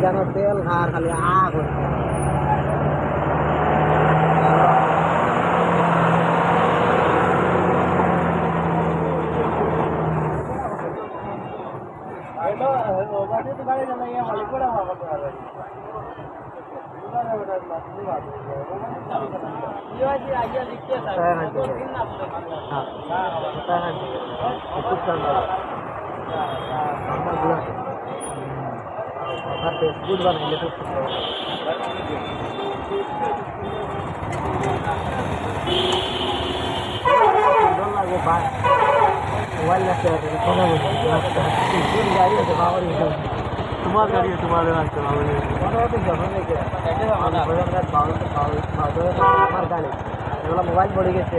যেন তেল খার খালি করে गुड बनाइले तो मोबाइल गाड़ी है तुम्हार गाड़ी है तुम्हारे আমার গাড়ি এগুলো মোবাইল পড়ে গেছে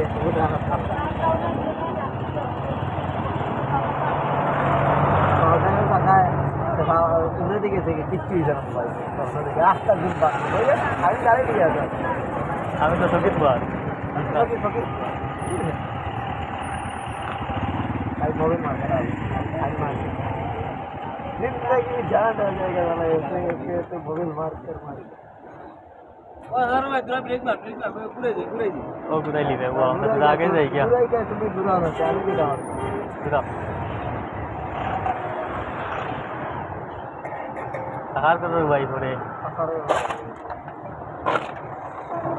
উড়ে দিকে থেকে কিচ্ছুই জানো মোবাইল রাস্তা দিন আমি গাড়ি নিয়ে আসি আমি তো সকিত বার मोबाइल मार जिंदगी जान आ जाएगा वाला ऐसे तो मोबाइल मार कर मार हर में ब्रेक मार पूरे दे ओ कुदाई ली रे वो आगे जाए क्या पूरा क्या तुम्हें बुरा ना चालू की दाव पूरा सहार करो भाई थोड़े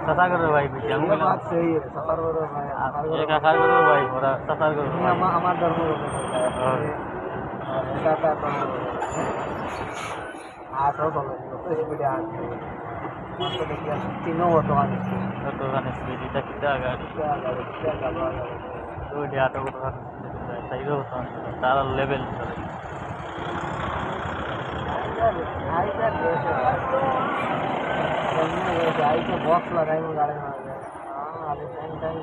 सफर करो भाई पीछे हम बात सही है सफर करो भाई ये क्या सफर करो भाई थोड़ा सफर करो हमारा धर्म ऐसा तो आठ हो तो स्पीड आ तो देखिए तीनों हो तो आने स्पीड इतना कितना गाड़ी तो ये ऑटो को सही होता है सारा लेवल आई के बॉक्स लगाए वो गाड़ी में हाँ अभी टाइम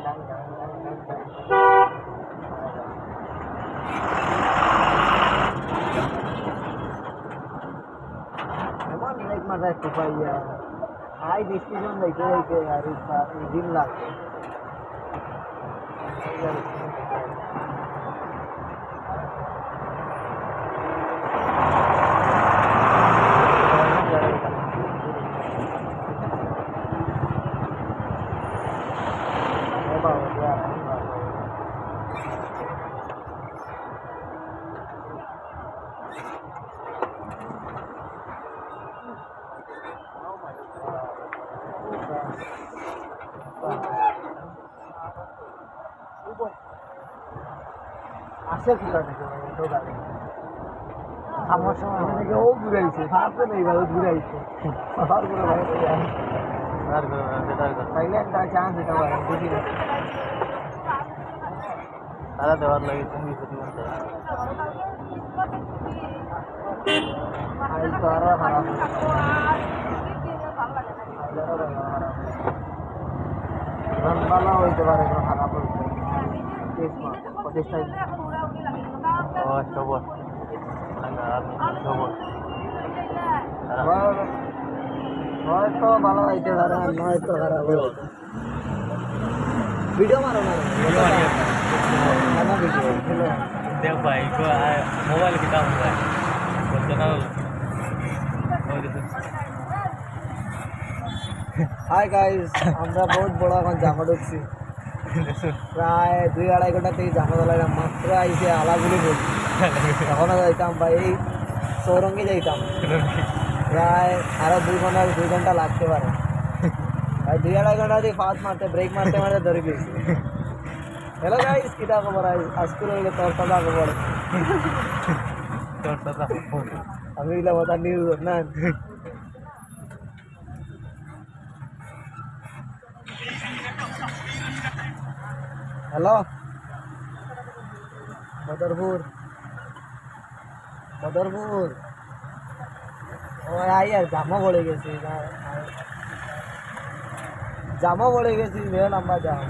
लाइक मार रहा है आई डिस्कशन लाइक यार दिन लागते আসে কোথা থেকে তো গাড়ি আমার সময় থেকে ও ঘুরাইছে সাথে নেই ভাই ঘুরাইছে আর করে ভাই আর করে তাইলে একটা চান্স দিতে পারে বুঝি না তারা দেওয়ার লাগে তুমি প্রতি মন চাই আই তো আর খারাপ ভালো হইতে পারে খারাপ হইতে oh coba तो ভালো হইতে পারে নয় তো খারাপ ভিডিও মারো না देख भाई को मोबाइल की काम है हाय गाइस আমরা বহুত বড় এখন জামা ঢুকছি প্রায় 2-2.5 ঘন্টা থেকে জামা দলাইলাম মাত্র আইসে আলাগুলি বলছি এখনও যাইতাম বা এই চৌরঙ্গে যাইতাম প্রায় আরও 2 ঘন্টা লাগতে পারে ভাই 2-2.5 ঘন্টা দিয়ে ফাস্ট মারতে ব্রেক মারতে ধরে গেছি হ্যালো গাইস কিটা খবর আজকে রইলে তোর সাদা খবর আমি এগুলা বতা নিউজ না हेलो बदरपुर ओ यार जामा पड़े गए लंबा जाम